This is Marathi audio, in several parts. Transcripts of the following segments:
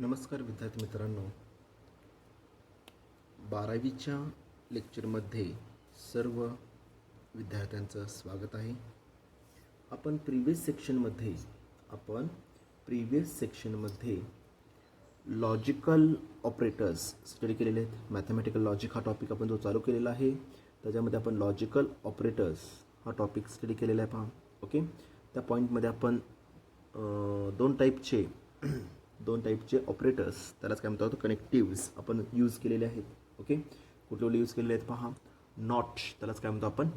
नमस्कार विद्यार्थी मित्रांनो, 12वीच्या लेक्चरमध्ये सर्व विद्यार्थ्यांचं स्वागत आहे. आपण प्रिव्हियस सेक्शनमध्ये लॉजिकल ऑपरेटर्स स्टडी केलेले आहेत. मॅथमॅटिकल लॉजिक हा टॉपिक आपण जो चालू केलेला आहे, त्याच्यामध्ये आपण लॉजिकल ऑपरेटर्स हा टॉपिक स्टडी केलेला आहे. पहा, ओके. त्या पॉईंटमध्ये आपण दोन टाईपचे ऑपरेटर्स, त्यालाच काय म्हणतो, कनेक्टिव्स आपण यूज केलेले आहेत. ओके, कुठले यूज केलेले आहेत पहा. नॉट, त्यालाच काय म्हणतो आपण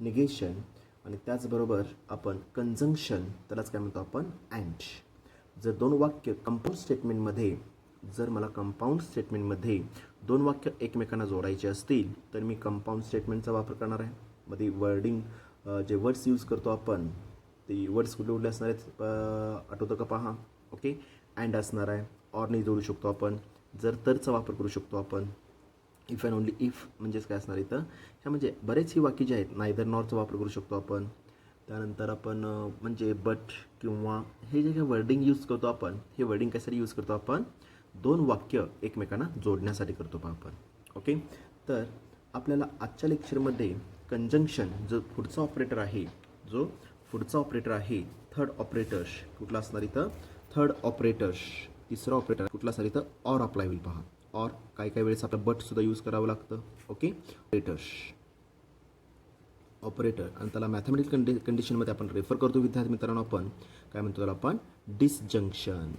निगेशन. आणि त्याचबरोबर आपण कंजंक्शन, त्यालाच काय म्हणतो आपण अँड. जर दोन वाक्य कंपाऊंड स्टेटमेंटमध्ये दोन वाक्य एकमेकांना जोडायचे असतील तर मी कंपाऊंड स्टेटमेंटचा वापर करणार आहे. मध्ये जे वर्ड्स यूज करतो आपण, ते वर्ड्स कुठले असणार आहेत आठवतं का पहा. ओके, अँड असणार आहे. ऑरने जोडू शकतो आपण. जर तरचा वापर करू शकतो आपण. इफ अँड ओनली इफ म्हणजेच काय असणार इथं, ह्या म्हणजे बरेच ही वाक्य जे आहेत नायदर नॉरचा वापर करू शकतो आपण. त्यानंतर आपण म्हणजे बट किंवा हे जे काही वर्डिंग यूज करतो आपण, हे वर्डिंग कशासाठी यूज करतो आपण, दोन वाक्य एकमेकांना जोडण्यासाठी करतो पहा आपण. ओके, तर आपल्याला आजच्या लेक्चरमध्ये कंजंक्शन जो पुढचा ऑपरेटर आहे, थर्ड ऑपरेटर्स कुठला असणार इथं, तिसरा ऑपरेटर कुठला असणार इथं, ऑर अप्लाय होईल पहा. ऑर काही वेळेस आपलं बट सुद्धा यूज करावं लागतं. ओके, ऑपरेटर आणि त्याला मॅथमॅटिकल कंडिशनमध्ये आपण रेफर करतो विद्यार्थी मित्रांनो. आपण काय म्हणतो त्याला आपण डिसजंक्शन.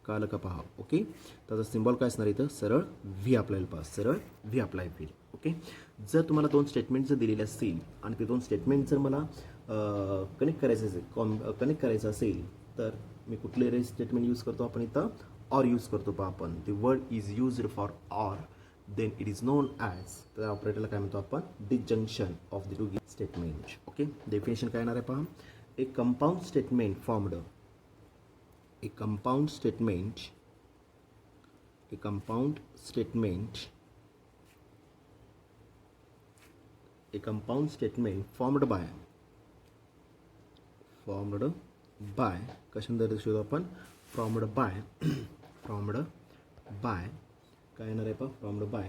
कळलं का पहा. ओके, त्याचा सिम्बॉल काय असणार इथं, सरळ व्ही अप्लाय पहा, सरळ व्ही अप्लाय होईल. ओके, जर तुम्हाला दोन स्टेटमेंट जर दिलेले असतील आणि ते दोन स्टेटमेंट जर मला कनेक्ट करायचं असेल तर मी कुठले स्टेटमेंट यूज करतो आपण इथं, ऑर यूज करतो पहा आपण. The word is used for or, then it is known as, त्या ऑपरेटरला काय म्हणतो आपण, disjunction of the two statement. Okay, definition काय येणार आहे पहा. A compound statement formed a compound statement formed by कशाने दर्शवतो आपण, formed by काय येणार आहे पहा, formed by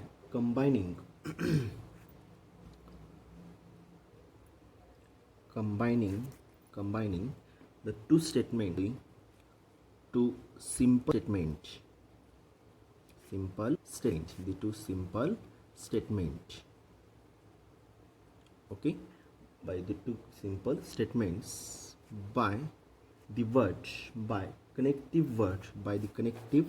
combining the two simple statements. Okay, by the two simple statements, by the connective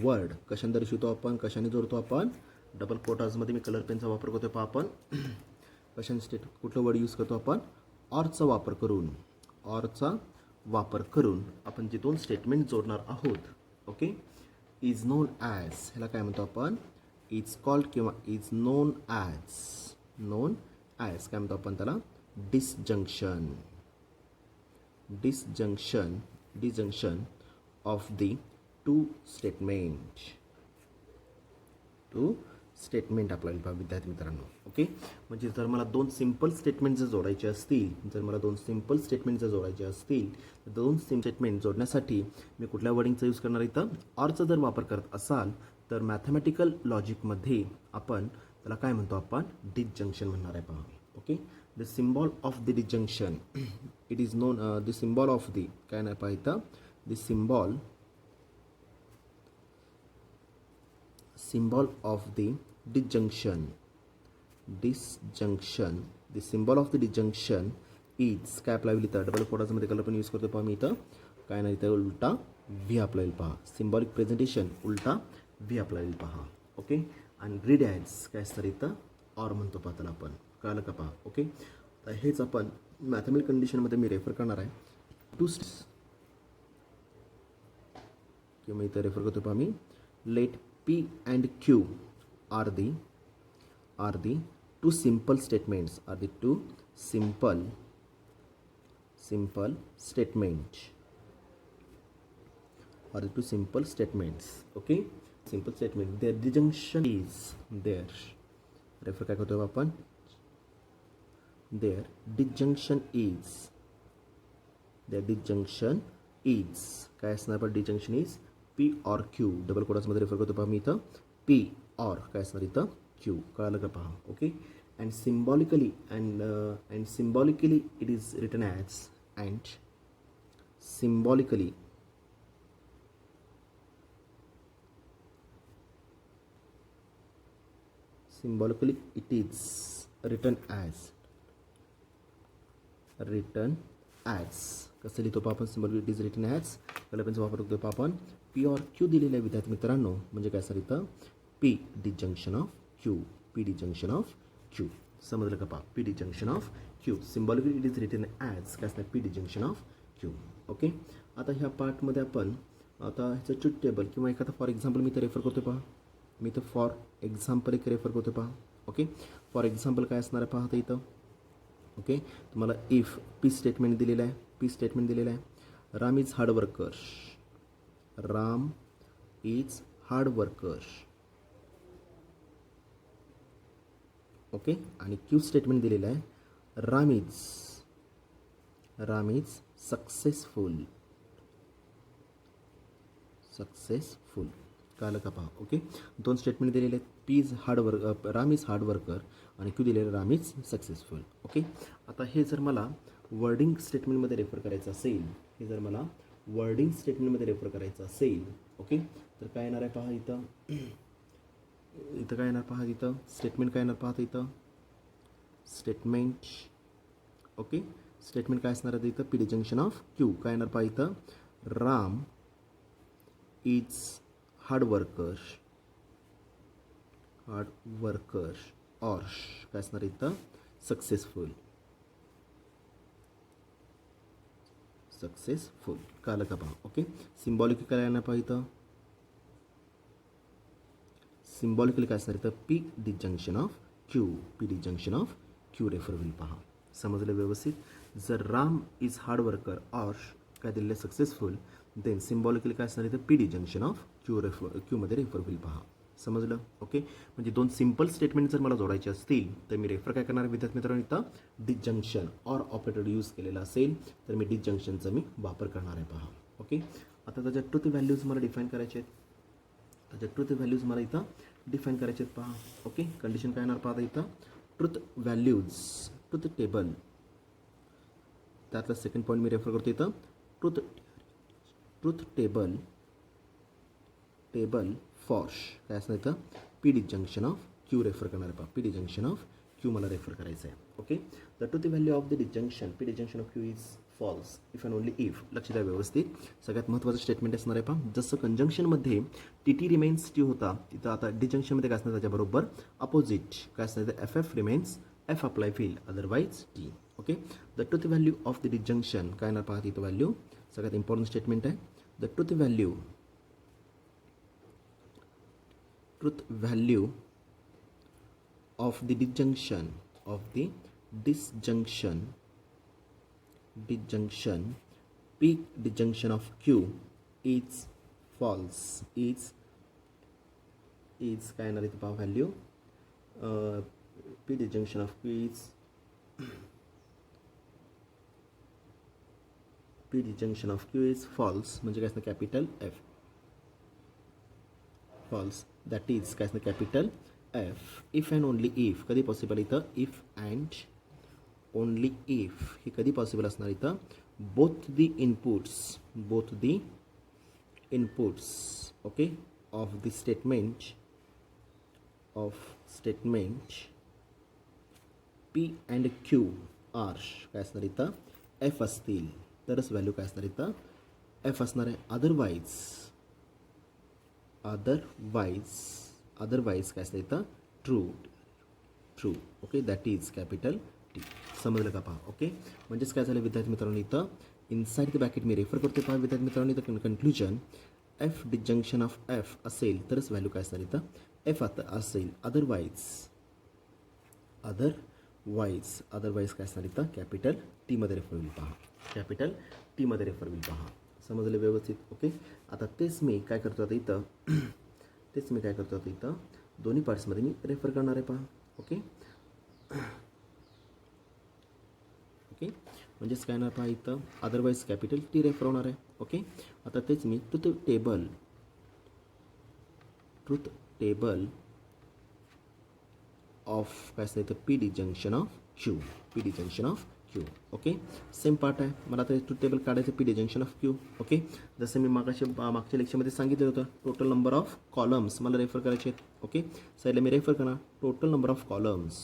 word कशाने दर्शवतो आपण, कशाने जोडतो आपण, डबल कोटाजमध्ये मी कलर पेनचा वापर करतो पहा आपण. कशाने कुठलं वर्ड यूज करतो आपण, ऑरचा वापर करून आपण जे दोन स्टेटमेंट जोडणार आहोत. ओके, इज नोन ॲज, ह्याला काय म्हणतो आपण, इज कॉल्ड किंवा इज नोन ॲज काय म्हणतो आपण त्याला, disjunction of the two statement आपल्याला पहा विद्यार्थी मित्रांनो. ओके, म्हणजे जर मला दोन सिम्पल स्टेटमेंट जर जोडायचे असतील तर दोन स्टेटमेंट जोडण्यासाठी मी कुठल्या वर्डिंगचा यूज करणार इथं, ऑरचा जर वापर करत असाल तर मॅथमॅटिकल लॉजिकमध्ये आपण त्याला काय म्हणतो आपण, डिसजंक्शन म्हणणार आहे पहा. Okay, the symbol of the disjunction, it is non the symbol of the काय नाही पहा इथं, the symbol of the disjunction, the symbol of the disjunction is काय अप्लाय होईल इथं, डबल कोटामध्ये कलर पण यूज करतो पहा मी इथं, काय नाही इथं उलटा व्ही अप्लाय होईल पहा. सिम्बॉलिक प्रेझेंटेशन उलटा व्ही अप्लाय होईल पहा. ओके, आणि रीड ॲज काय असतं इथं, ऑर म्हणतो पहा त्याला आपण. कळलं का पहा. ओके, तर हेच आपण मॅथमॅटिकल कंडिशनमध्ये मी रेफर करणार आहे. किंवा इथं रेफर करतो पहा मी, late P and Q are the two simple statements. Okay, simple statement. Their disjunction is there. Refer काय करतो आपण, देअर डिजंक्शन इज काय असणार पण disjunction is P or Q double कोडासमध्ये रेफर करतो पहा मी इथं पी ऑर काय असणार इथं क्यू कळालं का पहा okay and symbolically it is written as and symbolically it is written as कसं लिहितो आपण symbolically it is written as पहिल्या पेनचा वापर करतो आपण पी ऑर क्यू दिलेला आहे विद्यार्थी मित्रांनो म्हणजे काय सर इथं पी डिजंक्शन ऑफ क्यू समजलं का पहा P disjunction of Q symbolically it is written as काय असणार P disjunction of Q okay आता ह्या पार्टमध्ये आपण आता ह्याचं ट्रूथ टेबल किंवा एखादा फॉर एक्झाम्पल मी इथं रेफर करतो पहा मी इथं फॉर एक्झाम्पल एक रेफर करतो पहा ओके फॉर एक्झाम्पल काय असणार आहे पहा आता इथं ओके तुम्हाला इफ पी स्टेटमेंट दिलेलं आहे Ram is hard worker okay आणि क्यू स्टेटमेंट दिलेलं आहे राम इज सक्सेसफुल कळलं का पहा ओके दोन स्टेटमेंट दिलेले आहेत P is Ram is hard worker आणि क्यू दिलेलं राम इज सक्सेसफुल ओके आता हे जर मला वर्डिंग स्टेटमेंटमध्ये रेफर करायचं असेल ओके तर काय येणार आहे पहा इथं काय येणार पहा इथं स्टेटमेंट काय येणार पहा इथं स्टेटमेंट ओके स्टेटमेंट काय असणार आहे इथं पी डिजंक्शन ऑफ क्यू काय येणार पहा इथं राम इज हार्ड वर्कर और काय असणार इथं सक्सेसफुल कळलं का पहा ओके सिम्बॉलिकली काय येणार पहा इथं सिम्बॉलिकली काय असणार इथं P disjunction of Q refer होईल पहा समजलं व्यवस्थित जर राम इज हार्ड वर्कर और काय दिलेलं सक्सेसफुल देन सिम्बॉलिकली काय असणार इथं पी डिजंक्शन ऑफ क्यूमध्ये रेफर होईल पहा समजलं ओके म्हणजे दोन सिम्पल स्टेटमेंट जर मला जोडायचे असतील तर मी रेफर काय करणार विद्यार्थी मित्रांनो इथं डिजंक्शन ऑर ऑपरेटर यूज केलेला असेल तर मी डिजंक्शनचा मी वापर करणार आहे पहा ओके आता त्याच्या ट्रूथ व्हॅल्यूज मला डिफाईन करायचे आहेत पहा ओके कंडिशन काय येणार पहा इथं ट्रूथ टेबल त्यातला सेकंड पॉईंट मी रेफर करतो इथं ट्रूथ टेबल फॉर काय असणार इथं P disjunction of Q refer करणार आहे पहा पी डिजंक्शन ऑफ क्यू मला रेफर करायचं आहे okay the truth value of the P disjunction of Q is false if and only if लक्ष द्या व्यवस्थित सगळ्यात महत्त्वाचं स्टेटमेंट असणार आहे पहा जसं कंजंक्शनमध्ये टी रिमेन्स टी होता तिथं आता डिजंक्शनमध्ये काय असणार त्याच्याबरोबर अपोजिट काय असणार F remains F apply feel otherwise T okay the truth value of the disjunction काय येणार पहा तिथं व्हॅल्यू सगळ्यात इम्पॉर्टंट स्टेटमेंट आहे the truth value of the disjunction p disjunction of q is false is काय येणार इथे पहा value p disjunction of q is false म्हणजे काय असणार capital F false that is काय असणार capital F if and only if कधी पॉसिबल इथं if and only if हे कधी पॉसिबल असणार इथं both the inputs okay of the statement P and Q are काय असणार इथं F असतील तरच व्हॅल्यू काय असणार इथं F असणार आहे अदरवाईज काय असतं इथं true okay that is capital T समजलं का पहा ओके म्हणजेच काय झालं विद्यार्थी मित्रांनो इथं inside the bracket me refer करतो पहा विद्यार्थी मित्रांनो इथं conclusion F disjunction of F असेल तरच व्हॅल्यू काय असणार इथं एफ आता असेल अदरवाईज काय असणार इथं कॅपिटल टीमध्ये रेफर होईल पहा समजलं व्यवस्थित ओके आता तेच मी काय करतो आता इथं दोन्ही पार्ट्समध्ये मी रेफर करणार आहे पहा ओके म्हणजेच काय येणार पहा इथं अदरवाईज कॅपिटल टी रेफर होणार आहे. ओके, आता तेच मी ट्रुथ टेबल ऑफ काय असतं इथं P disjunction of Q, P disjunction of Q. Okay, same part आहे. मला आता ट्रुथ टेबल काढायचं P disjunction of Q. Okay, जसं मी मागच्या लेक्चरमध्ये सांगितलं होतं टोटल नंबर ऑफ कॉलम्स मला रेफर करायचे आहेत. ओके, साईडला मी रेफर करणार total number of columns,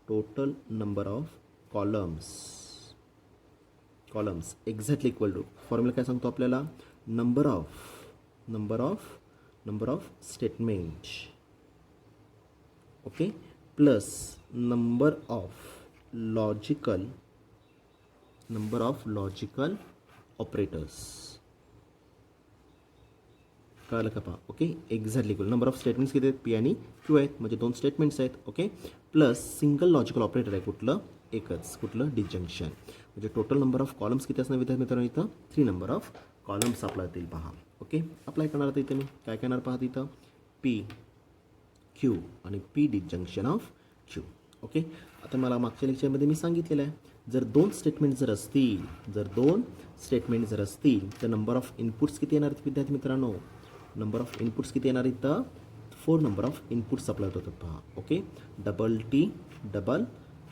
total number of columns exactly equal to formula काय सांगतो आपल्याला number of statement. Okay, plus number of logical operators. कळलं का पहा. Okay, exactly equal number of statements किती आहेत पी आणि क्यू आहेत म्हणजे 2 स्टेटमेंट्स आहेत. Okay, plus single logical operator आहे कुठलं एकच, कुठलं डिजंक्शन. म्हणजे टोटल नंबर ऑफ कॉलम्स किती असणार विद्यार्थी मित्रांनो इथं 3 नंबर ऑफ कॉलम्स अप्लाय होतील पहा. ओके, अप्लाय करणार आता इथं मी काय करणार पहा इथं पी क्यू आणि P disjunction of Q. Okay, आता मला मागच्या लेक्चरमध्ये मी सांगितलेलं आहे जर 2 स्टेटमेंट जर असतील तर नंबर ऑफ इनपुट्स किती येणार विद्यार्थी मित्रांनो, नंबर ऑफ इनपुट्स किती येणार इथं 4 नंबर ऑफ इनपुट्स अप्लाय होतात पहा. Okay, double T double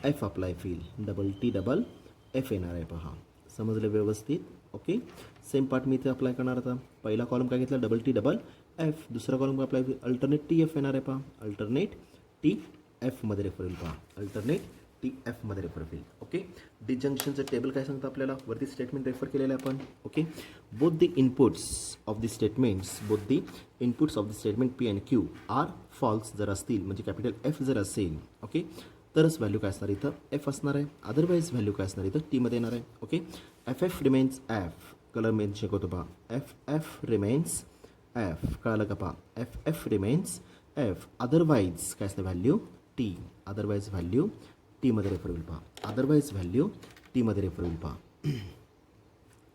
F apply feel, double T double F येणार आहे पहा. समजलं व्यवस्थित. ओके, सेम पार्ट मी इथे अप्लाय करणार आता. पहिला कॉलम काय घेतला डबल टी डबल एफ, दुसरा column apply alternate T F येणार आहे पहा, अल्टरनेट टी एफमध्ये रेफर होईल पहा, अल्टरनेट टी एफमध्ये रेफर होईल. ओके, डिजंक्शनचं टेबल काय सांगतं आपल्याला वरती स्टेटमेंट रेफर केलेलं आहे आपण. Okay, both the inputs of the statement P and Q are false जर असतील म्हणजे कॅपिटल एफ जर असेल ओके तरच व्हॅल्यू काय असणार इथं एफ असणार आहे, अदरवाईज व्हॅल्यू काय असणार इथं टीमध्ये येणार आहे. Okay, F F remains F, colour main शिकवतो पहा, एफ एफ रिमेन्स एफ, कळलं का पहा, F F remains F, otherwise काय असतं व्हॅल्यू टी, अदरवाईज व्हॅल्यू टीमध्ये रेफर होईल पहा, अदरवाईज व्हॅल्यू टीमध्ये रेफर होईल पहा,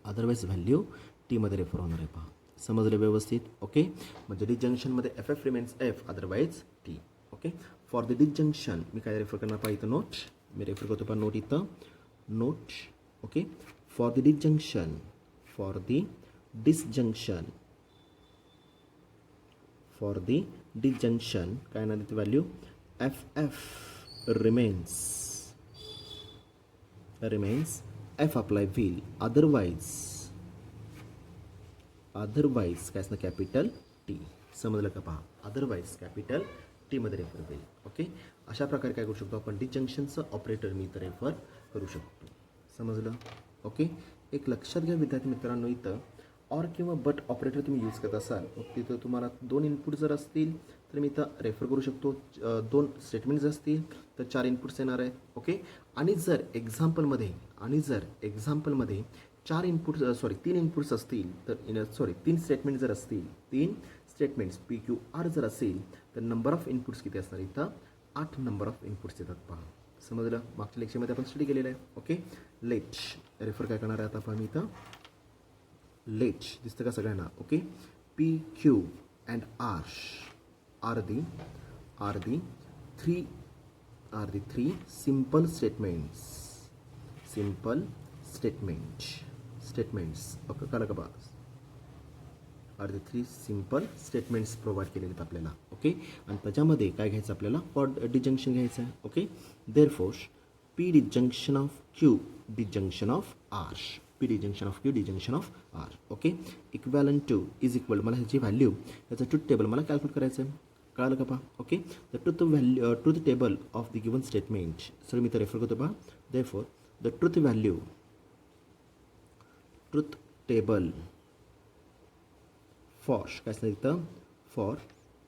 अदरवाईज व्हॅल्यू टीमध्ये रेफर होणार आहे पहा. समजलं व्यवस्थित. ओके, म्हणजे डिजंक्शनमध्ये F F remains F, otherwise T. Okay, for the disjunction मी काय रेफर करणार पहा इथं नोट, मी रेफर करतो पहा नोट इथं note. Okay, for the disjunction काय ना तिथे value F F remains F apply wheel, otherwise काय असणार कॅपिटल टी. समजलं का पहा, अदरवाईज कॅपिटल टीमध्ये रेफर होईल. ओके, अशा प्रकारे काय करू शकतो आपण डिजंक्शनचं ऑपरेटर मी इथं रेफर करू शकतो. समजलं. ओके, एक लक्षात घ्या विद्यार्थी मित्रांनो, इथं ऑर किंवा बट ऑपरेटर तुम्ही यूज करत असाल मग तिथं तुम्हाला 2 इनपुट जर असतील तर मी इथं रेफर करू शकतो, 2 स्टेटमेंट जर असतील तर 4 इनपुट्स येणार आहेत. ओके, आणि जर एक्झाम्पलमध्ये 3 इनपुट्स असतील तर 3 स्टेटमेंट जर असतील, 3 स्टेटमेंट्स पी क्यू आर जर असेल तर नंबर ऑफ इनपुट्स किती असणार इथं 8 नंबर ऑफ इनपुट्स येतात पहा. समजलं. मागच्या लेक्चरमध्ये आपण स्टडी केलेलं आहे. ओके, लेट रेफर काय करणार आहे आता पहा मी इथं लेट दिसतं का सगळ्यांना. Okay, P Q and are the 3 simple statements. Okay, कळलं का बा, are the 3 simple statements provide केलेले आहेत आपल्याला. ओके, आणि त्याच्यामध्ये काय घ्यायचं आपल्याला फॉर डिजंक्शन घ्यायचं आहे. Okay, therefore P disjunction of Q disjunction of R, P disjunction of Q disjunction of R. Okay, equivalent to is equal, मला ह्याची व्हॅल्यू याचं ट्रुथ टेबल मला कॅल्क्युलेट करायचं आहे. कळलं का पहा. Okay, the truth table of the given statement sir मी तर रेफर करतो पहा. Therefore the truth table for काय असतं इथं for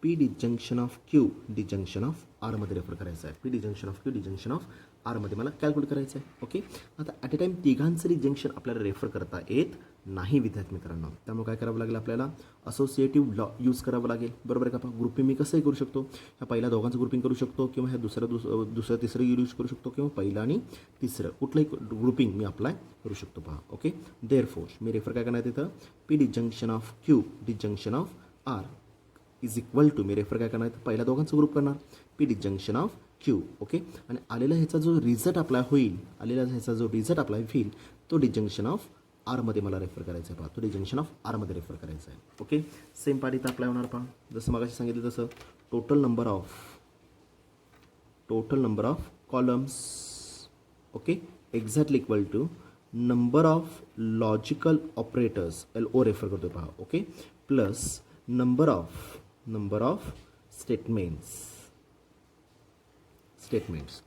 P disjunction of Q disjunction of आरमध्ये रेफर करायचं आहे. P disjunction of Q disjunction of आरमध्ये मला कॅल्क्युलेट करायचं आहे. ओके, आता ॲट अ टाईम तिघांचं डिजंक्शन आपल्याला रेफर करता येत नाही विद्यार्थी मित्रांनो, त्यामुळे काय करावं लागेल आपल्याला असोसिएटिव्ह लॉ यूज करावं लागेल. बरोबर आहे का. ग्रुपिंग मी कसंही करू शकतो, ह्या पहिल्या दोघांचं ग्रुपिंग करू शकतो किंवा ह्या दुसरं तिसरं यूज करू शकतो किंवा पहिलं आणि तिसरं कुठलंही ग्रुपिंग मी अप्लाय करू शकतो पहा. ओके, देअरफॉर मी रेफर काय करणार तिथं P disjunction of Q disjunction of R is equal to मी रेफर काय करणार पहिल्या दोघांचं ग्रुप करणार P disjunction of Q. Okay, आणि आलेला ह्याचा जो रिझल्ट अप्लाय होईल तो डिजंक्शन ऑफ आरमध्ये मला रेफर करायचा आहे. पहा, तो डिजंक्शन ऑफ आरमध्ये रेफर करायचा आहे. ओके, सेम पार्ट इथं अप्लाय होणार. पहा, जसं मगाशी सांगितलं तसं total number of columns, okay, exactly equal to number of logical operators, LO refer करतो. पहा, okay, plus number of statements.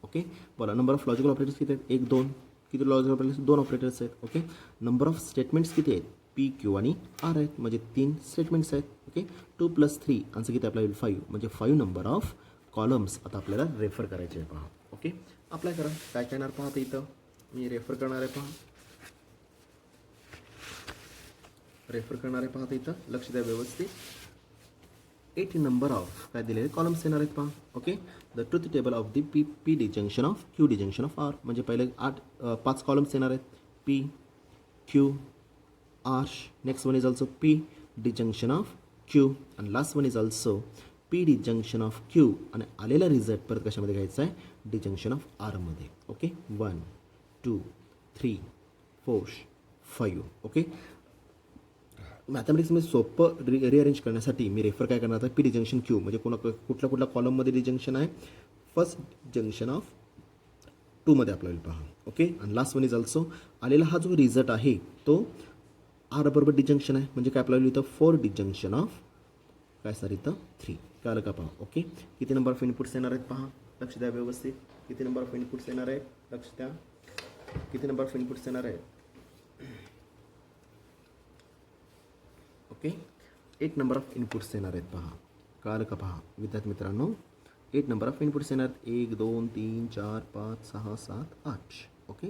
Okay, बोला, नंबर ऑफ लॉजिकल ऑपरेटर्स किती आहेत? 1 2. किती लॉजिकल ऑपरेटर्स? 2 ऑपरेटर्स आहेत. ओके, नंबर ऑफ स्टेटमेंट्स किती आहेत? P Q आणि R आहेत, म्हणजे 3 स्टेटमेंट्स आहेत. ओके, 2 + 3 आन्सर किती आपल्याला 5, म्हणजे 5 नंबर ऑफ कॉलम्स आता आपल्याला रेफर करायचे आहे. पहा, ओके, अप्लाय करा. काय येणार पहा, आता इथं मी रेफर करणार आहे. पहा, आता इथं लक्ष द्या व्यवस्थित. 8 नंबर ऑफ काय दिलेले कॉलम्स येणार आहेत. पहा, okay, the truth table of the P disjunction of Q disjunction of R, म्हणजे पहिले 5 कॉलम्स येणार आहेत. P Q R, next one is also P disjunction of Q, आणि last one is also P disjunction of Q, आणि आलेला रिझल्ट परत कशामध्ये घ्यायचा आहे? डिजंक्शन ऑफ R मध्ये. ओके, 1 2 3 4 5. ओके, मॅथमॅटिक्समध्ये सोपं रिअरेंज करण्यासाठी मी रेफर काय करणार आहे? P डिजंक्शन Q, म्हणजे कुठल्या कॉलममध्ये डिजंक्शन आहे? फर्स्ट जंक्शन ऑफ 2 मध्ये आपल्याला पहा. ओके, आणि लास्ट वन इज ऑल्सो आलेला हा जो रिझल्ट आहे तो R बरोबर डिजंक्शन आहे, म्हणजे काय आपल्याला इथं 4 डिजंक्शन ऑफ काय सर इथं 3. कळलं का? पहा, ओके, किती नंबर ऑफ इनपुट्स येणार आहेत? पहा, लक्ष द्या व्यवस्थित. किती नंबर ऑफ इनपुट्स येणार आहेत? लक्ष द्या, किती नंबर ऑफ इनपुट्स येणार आहेत? ओके, 8 नंबर ऑफ इनपुट्स येणार आहेत. पहा, कळलं का? पहा विद्यार्थी मित्रांनो, 8 नंबर ऑफ इनपुट्स येणार आहेत. 1 2 3 4 5 6 7 8. ओके,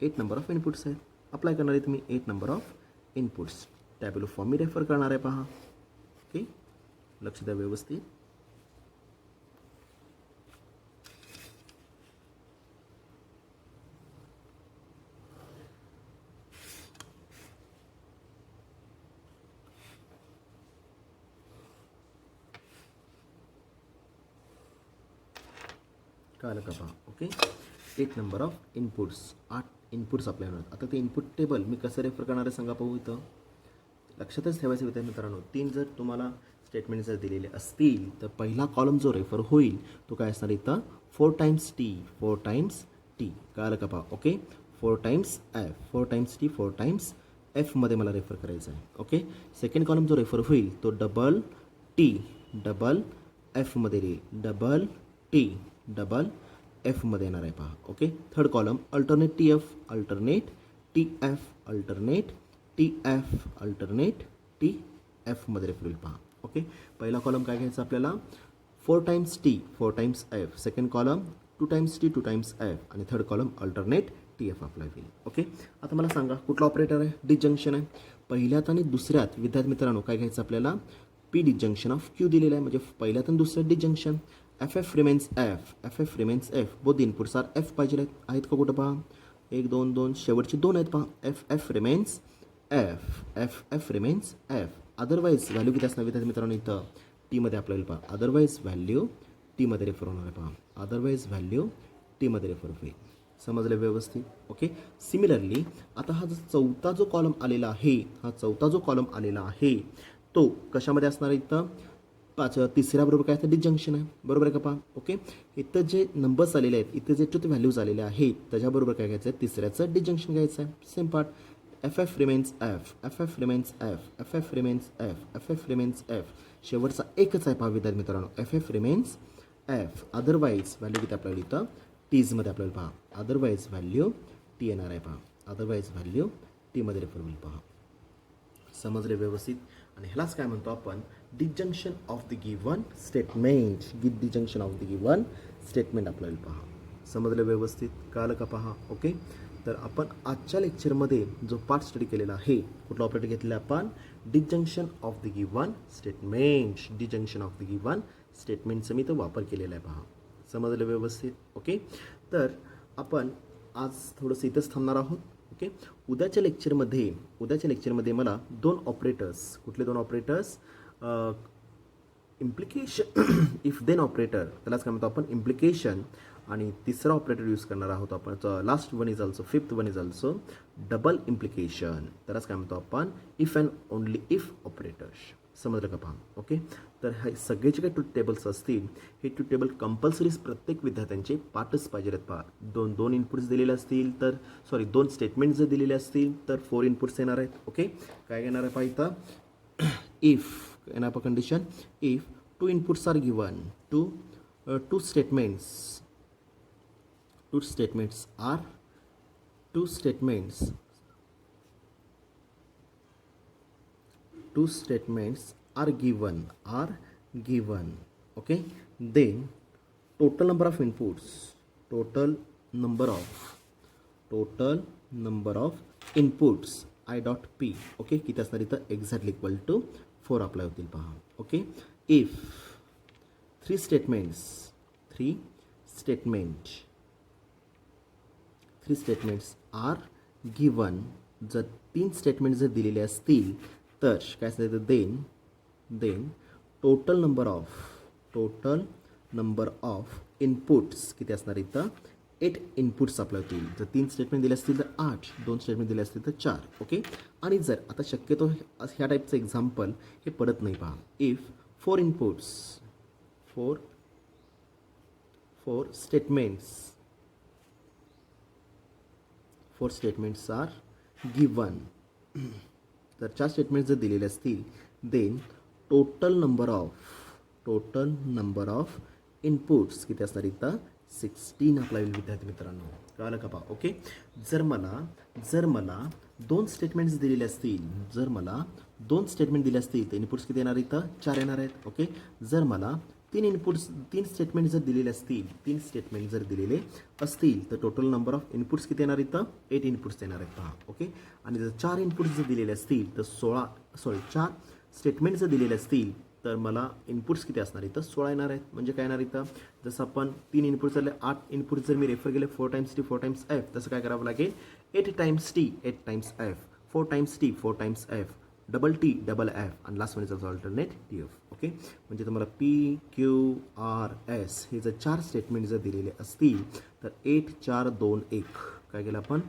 8 नंबर ऑफ इनपुट्स आहेत. अप्लाय करणार आहे तुम्ही 8 number of inputs. Tabular form me refer करणार आहे. पहा, ओके, लक्ष द्या व्यवस्थित. कळलं का? पहा, okay, 8 number of inputs, 8 inputs apply होणार. आता ते इनपुट टेबल मी कसं रेफर करणार आहे सांगा पाहू. इथं लक्षातच ठेवायचं विद्यार्थी मित्रांनो, 3 जर तुम्हाला स्टेटमेंट जर दिलेले असतील तर पहिला कॉलम जो रेफर होईल तो काय असणार? इथं 4 टाइम्स T. कळलं का? पहा, okay, 4 times F, 4 times T, 4 times F मध्ये मला रेफर करायचं आहे. ओके, सेकंड कॉलम जो रेफर होईल तो डबल F मध्ये येईल, डबल F मध्ये येणार आहे. पहा, okay, third column alternate TF मध्ये रेफर होईल. पहा, ओके, पहिला कॉलम काय घ्यायचा आपल्याला? 4 times T, 4 times F, second column 2 times T, 2 times F, आणि third column alternate TF apply होईल. ओके, आता मला सांगा कुठला ऑपरेटर आहे? डिजंक्शन आहे. पहिल्यात आणि दुसऱ्यात विद्यार्थी मित्रांनो काय घ्यायचं आपल्याला? P डिजंक्शन ऑफ Q दिलेला आहे, म्हणजे पहिल्यात आणि दुसऱ्यात disjunction. FF remains F, both inputs are F पाहिजे आहेत का? कुठं? पहा, 1 2 2, शेवटचे 2 आहेत. पहा, FF remains F. Otherwise value किती असणार विद्यार्थी मित्रांनो? इथं T मध्ये आपल्याला. पहा, अदरवाईज व्हॅल्यू T मध्ये रेफर होणार आहे. पहा, अदरवाईज व्हॅल्यू T मध्ये रेफर होईल. समजलं व्यवस्थित? ओके, सिमिलरली आता हा जो चौथा जो कॉलम आलेला आहे तो कशामध्ये असणार आहे? इथं तिसऱ्या बरोबर काय? डिजंक्शन आहे, बरोबर आहे का? पहा, ओके, इथं जे नंबर्स आलेले आहेत, इथं जे ट्रुथ व्हॅल्यूज आलेले आहेत त्याच्याबरोबर काय घ्यायचं आहे? तिसऱ्याचं डिजंक्शन घ्यायचं आहे. Same part, FF remains F, शेवटचा एकच आहे. पहा विद्यार्थी मित्रांनो, FF remains F. Otherwise value किती आपल्याला इथं? टीजमध्ये आपल्याला. पहा, अदरवाईज व्हॅल्यू T येणार आहे. पहा, अदरवाईज व्हॅल्यू T मध्ये रेफर होईल. पहा, समजले व्यवस्थित? आणि ह्यालाच काय म्हणतो आपण? Disjunction of the given statement आपल्याला. पहा, समजलं व्यवस्थित? कळलं का? पहा, ओके, तर आपण आजच्या लेक्चरमध्ये जो पार्ट स्टडी केलेला आहे, कुठला ऑपरेटर घेतलेला आपण? डिजंक्शन ऑफ द गिवन स्टेटमेंटचा मी तो वापर केलेला आहे. पहा, समजलं व्यवस्थित? ओके, तर आपण आज थोडंसं इथंच थांबणार आहोत. ओके, उद्याच्या लेक्चरमध्ये मला 2 ऑपरेटर्स, कुठले 2 operators? Implication if then operator, त्यालाच काय म्हणतो आपण इम्प्लिकेशन. आणि तिसरा ऑपरेटर यूज करणार आहोत आपण, last one is also, fifth one is also double implication. त्यालाच काय म्हणतो आपण if and only if operators. समजलं का पहा. ओके, तर हे सगळे जे काही ट्रूथ टेबल्स असतील, हे ट्रूथ टेबल कंपल्सरीज प्रत्येक विद्यार्थ्यांचे पाठच पाहिजे आहेत पहा. दोन इनपुट्स दिलेले असतील तर दोन स्टेटमेंट जर दिलेले असतील तर 4 इनपुट्स येणार आहेत. ओके, काय येणार आहे पहा इथं, इफ येणार पहा condition, if 2 inputs are given, two statements are given. Okay, then total number of inputs I dot p. Okay, किती असणार इथं एक्झॅक्टली इक्वल टू 4 अप्लाय होतील पहा. Okay, if three statements are given, जर 3 स्टेटमेंट जर दिलेले असतील तर काय असतं, then total number of inputs किती असणार इथं, 8 इनपुट्स अप्लाय होतील. जर 3 स्टेटमेंट दिले असतील तर 8, 2 स्टेटमेंट दिले असतील तर 4. ओके, आणि जर आता शक्यतो ह्या टाईपचं एक्झाम्पल हे पडत नाही पहा. इफ 4 स्टेटमेंट्स आर गिवन, तर 4 स्टेटमेंट जर दिलेले असतील, then total number of inputs किती असणार इथं, 16 अप्लाय होईल विद्यार्थी मित्रांनो. कळलं का पहा. ओके, जर मला 2 स्टेटमेंट्स दिलेले असतील, दिले असतील तर इनपुट्स किती येणार इथं, 4 येणार आहेत. ओके, जर मला 3 स्टेटमेंट जर दिलेले असतील, तर टोटल नंबर ऑफ इनपुट्स किती येणार इथं, 8 इनपुट्स येणार आहेत पहा. ओके, आणि जर 4 इनपुट्स जर दिलेले असतील तर 4 स्टेटमेंट जर दिलेले असतील तर मला इनपुट्स किती असणार इथं, 16 येणार आहेत. म्हणजे काय येणार इथं, जसं आपण 3 इनपुट्स झाले, 8 इनपुट्स जर मी रेफर केले 4 टाइम्स T 4 टाइम्स F, तसं काय करावं लागेल, 8 times T 8 times F, 4 times T 4 times F, double T double F, आणि last one is also alternate TF. Okay, म्हणजे तुम्हाला PQRS हे जर 4 स्टेटमेंट जर दिलेले असतील तर 8 4 2 1 काय केलं आपण,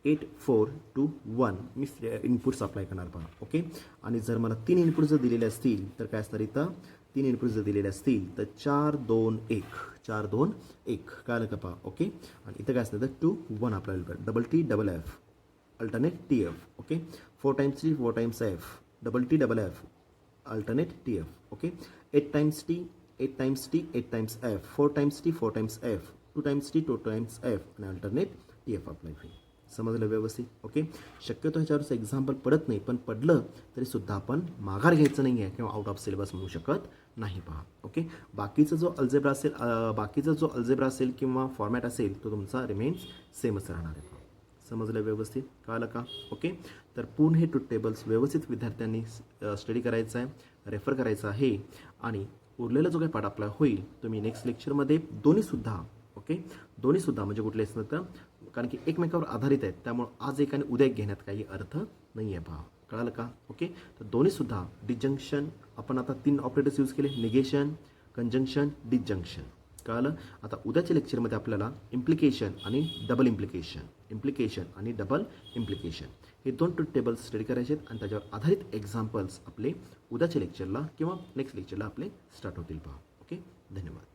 8 4 2 1 मी इनपुट्स अप्लाय करणार पहा. ओके, आणि जर मला 3 इनपुट जर दिलेले असतील तर काय असणार इथं, 3 इनपुट जर दिलेले असतील तर 4 2 1 कळलं का पहा. ओके, आणि इथं काय असणार तर 2 1 अप्लाय होईल, double T double F, alternate TF. Okay, 4 times T 4 times F, double T double F, alternate TF. Okay, 8 times T 8 times F, 4 times T 4 times F, 2 times T 2 times F, आणि अल्टरनेट TF अप्लाय होईल. समजलं व्यवस्थित. ओके, शक्यतो ह्याच्यावरचं एक्झाम्पल पडत नाही, पण पडलं तरी सुद्धा आपण माघार घ्यायचं नाही आहे किंवा आउट ऑफ सिलेबस म्हणू शकत नाही पहा. ओके, बाकीचा जो अल्जेब्रा असेल किंवा फॉर्मॅट असेल तो तुमचा रिमेन्स सेमच राहणार आहे. समजलं व्यवस्थित, कळलं का. ओके, तर पूर्ण हे ट्रूथ टेबल्स व्यवस्थित विद्यार्थ्यांनी स्टडी करायचं आहे, रेफर करायचं आहे, आणि उरलेला जो काही पाठ आपला होईल तुम्ही नेक्स्ट लेक्चरमध्ये दोन्हीसुद्धा म्हणजे कुठले असतं तर, कारण की एकमेकावर आधारित आहेत, त्यामुळे आज एक आणि उद्या एक घेण्यात काही अर्थ नाही आहे पहा. कळालं का. ओके, तर दोन्हीसुद्धा डिजंक्शन आपण आता 3 ऑपरेटर्स यूज केले, निगेशन, कंजंक्शन, डिजंक्शन. कळालं. आता उद्याच्या लेक्चरमध्ये आपल्याला इम्प्लिकेशन आणि डबल इम्प्लिकेशन हे 2 ट्रूथ टेबल्स स्टडी करायचे आहेत, आणि त्याच्यावर आधारित एक्झाम्पल्स आपले उद्याच्या लेक्चरला किंवा नेक्स्ट लेक्चरला आपले स्टार्ट होतील पहा. ओके, धन्यवाद.